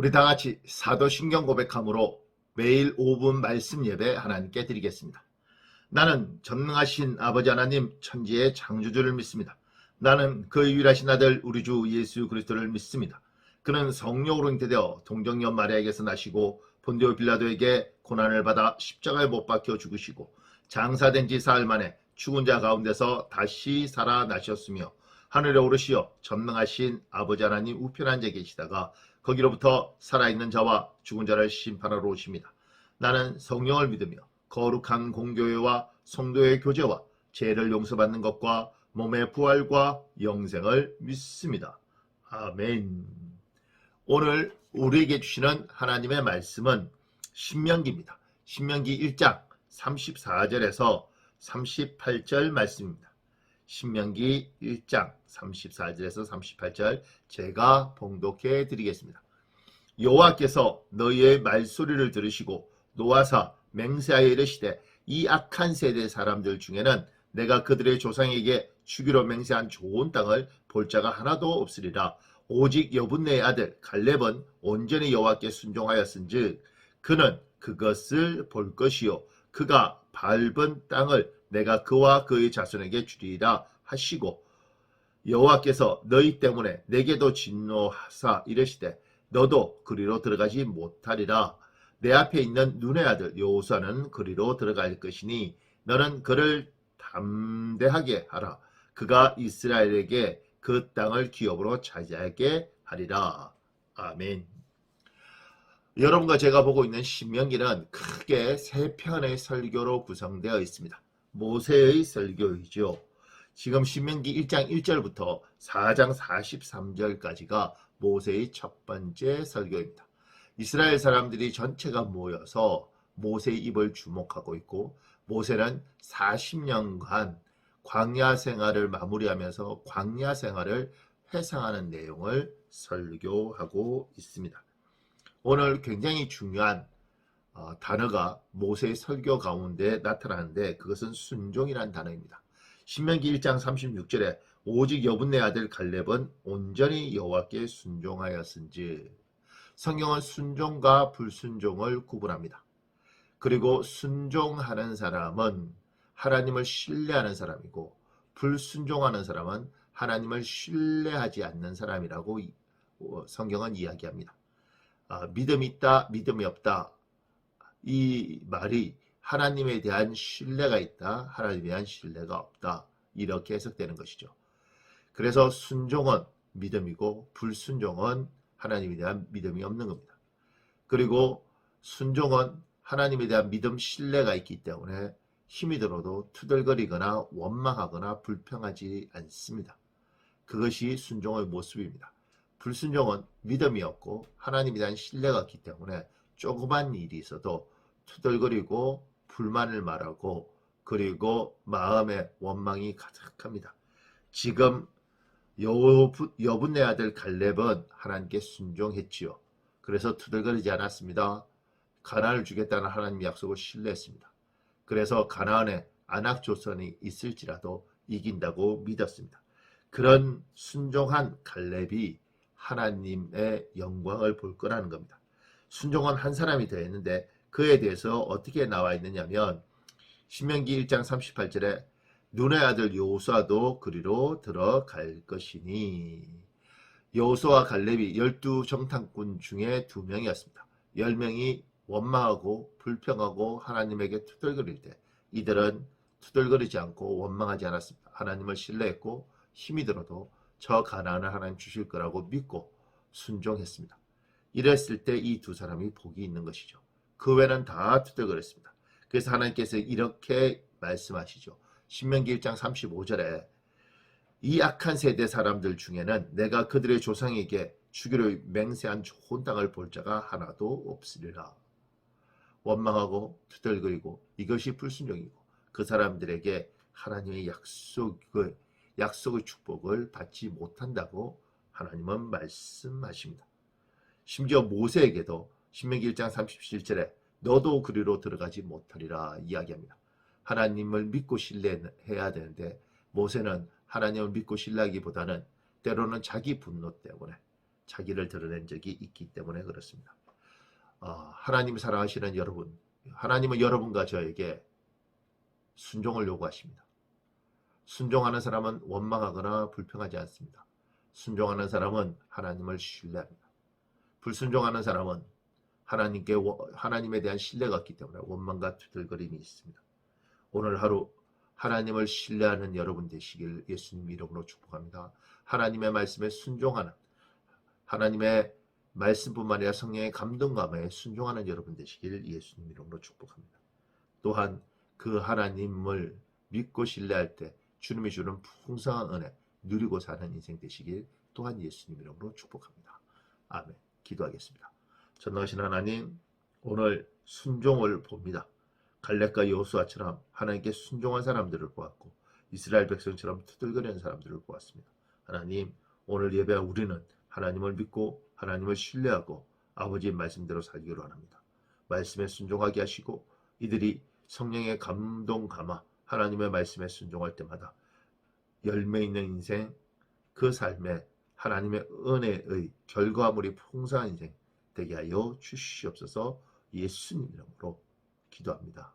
우리 다 같이 사도신경 고백함으로 매일 5분 말씀 예배 하나님께 드리겠습니다. 나는 전능하신 아버지 하나님 천지의 창조주를 믿습니다. 나는 그 유일하신 아들 우리 주 예수 그리스도를 믿습니다. 그는 성령으로 잉태되어 동정녀 마리아에게서 나시고 본디오 빌라도에게 고난을 받아 십자가에 못 박혀 죽으시고 장사된 지 사흘 만에 죽은 자 가운데서 다시 살아나셨으며 하늘에 오르시어 전능하신 아버지 하나님 우편 앉아 계시다가 거기로부터 살아있는 자와 죽은 자를 심판하러 오십니다. 나는 성령을 믿으며 거룩한 공교회와 성도의 교제와 죄를 용서받는 것과 몸의 부활과 영생을 믿습니다. 아멘. 오늘 우리에게 주시는 하나님의 말씀은 신명기입니다. 신명기 1장 34절에서 38절 말씀입니다. 신명기 1장 34절에서 38절 제가 봉독해 드리겠습니다. 여호와께서 너희의 말소리를 들으시고 노하사 맹세하여 이르시되 이 악한 세대 사람들 중에는 내가 그들의 조상에게 주기로 맹세한 좋은 땅을 볼 자가 하나도 없으리라. 오직 여분네의 아들 갈렙은 온전히 여호와께 순종하였은즉 그는 그것을 볼 것이요 그가 밟은 땅을 내가 그와 그의 자손에게 주리라 하시고 여호와께서 너희 때문에 내게도 진노하사 이르시되 너도 그리로 들어가지 못하리라. 내 앞에 있는 눈의 아들 여호수아는 그리로 들어갈 것이니 너는 그를 담대하게 하라. 그가 이스라엘에게 그 땅을 기업으로 차지하게 하리라. 아멘. 여러분과 제가 보고 있는 신명기는 크게 세 편의 설교로 구성되어 있습니다. 모세의 설교이죠. 지금 신명기 1장 1절부터 4장 43절까지가 모세의 첫 번째 설교입니다. 이스라엘 사람들이 전체가 모여서 모세의 입을 주목하고 있고 모세는 40년간 광야 생활을 마무리하면서 광야 생활을 회상하는 내용을 설교하고 있습니다. 오늘 굉장히 중요한 단어가 모세의 설교 가운데 나타나는데 그것은 순종이라는 단어입니다. 신명기 1장 36절에 오직 여분네 아들 갈렙은 온전히 여호와께 순종하였은즉 성경은 순종과 불순종을 구분합니다. 그리고 순종하는 사람은 하나님을 신뢰하는 사람이고 불순종하는 사람은 하나님을 신뢰하지 않는 사람이라고 성경은 이야기합니다. 믿음이 있다, 믿음이 없다. 이 말이 하나님에 대한 신뢰가 있다, 하나님에 대한 신뢰가 없다. 이렇게 해석되는 것이죠. 그래서 순종은 믿음이고 불순종은 하나님에 대한 믿음이 없는 겁니다. 그리고 순종은 하나님에 대한 믿음, 신뢰가 있기 때문에 힘이 들어도 투덜거리거나 원망하거나 불평하지 않습니다. 그것이 순종의 모습입니다. 불순종은 믿음이 없고 하나님에 대한 신뢰가 없기 때문에 조그만 일이 있어도 투덜거리고 불만을 말하고 그리고 마음에 원망이 가득합니다. 지금 여분네 아들 갈렙은 하나님께 순종했지요. 그래서 투덜거리지 않았습니다. 가나안을 주겠다는 하나님의 약속을 신뢰했습니다. 그래서 가나안에 안악 조선이 있을지라도 이긴다고 믿었습니다. 그런 순종한 갈렙이 하나님의 영광을 볼 거라는 겁니다. 순종은 한 사람이 되었는데 그에 대해서 어떻게 나와 있느냐면 신명기 1장 38절에 눈의 아들 여호수아도 그리로 들어갈 것이니 여호수아와 갈렙이 12정탐꾼 중에 2명이었습니다. 10명이 원망하고 불평하고 하나님에게 투덜거릴 때 이들은 투덜거리지 않고 원망하지 않았습니다. 하나님을 신뢰했고 힘이 들어도 저 가나안을 하나님 주실 거라고 믿고 순종했습니다. 이랬을 때 이 두 사람이 복이 있는 것이죠. 그 외에는 다 투덜거렸습니다. 그래서 하나님께서 이렇게 말씀하시죠. 신명기 1장 35절에 이 악한 세대 사람들 중에는 내가 그들의 조상에게 주기로 맹세한 좋은 땅을 볼 자가 하나도 없으리라. 원망하고 투덜거리고 이것이 불순종이고 그 사람들에게 하나님의 약속의 축복을 받지 못한다고 하나님은 말씀하십니다. 심지어 모세에게도 신명기 1장 37절에 너도 그리로 들어가지 못하리라 이야기합니다. 하나님을 믿고 신뢰해야 되는데 모세는 하나님을 믿고 신뢰하기보다는 때로는 자기 분노 때문에 자기를 드러낸 적이 있기 때문에 그렇습니다. 하나님 사랑하시는 여러분, 하나님은 여러분과 저에게 순종을 요구하십니다. 순종하는 사람은 원망하거나 불평하지 않습니다. 순종하는 사람은 하나님을 신뢰합니다. 불순종하는 사람은 하나님에 대한 신뢰가 없기 때문에 원망과 투덜거림이 있습니다. 오늘 하루 하나님을 신뢰하는 여러분 되시길 예수님 이름으로 축복합니다. 하나님의 말씀에 순종하는, 하나님의 말씀뿐만 아니라 성령의 감동감에 순종하는 여러분 되시길 예수님 이름으로 축복합니다. 또한 그 하나님을 믿고 신뢰할 때 주님이 주는 풍성한 은혜 누리고 사는 인생 되시길 또한 예수님 이름으로 축복합니다. 아멘. 기도하겠습니다. 전능하신 하나님, 오늘 순종을 봅니다. 갈렙과 여호수아처럼 하나님께 순종한 사람들을 보았고 이스라엘 백성처럼 투덜거리는 사람들을 보았습니다. 하나님, 오늘 예배한 우리는 하나님을 믿고 하나님을 신뢰하고 아버지의 말씀대로 살기로 합니다. 말씀에 순종하게 하시고 이들이 성령의 감동 감화 하나님의 말씀에 순종할 때마다 열매 있는 인생, 그 삶에 하나님의 은혜의 결과물이 풍성한 인생 되게 하여 주시옵소서. 예수님 이름으로 기도합니다.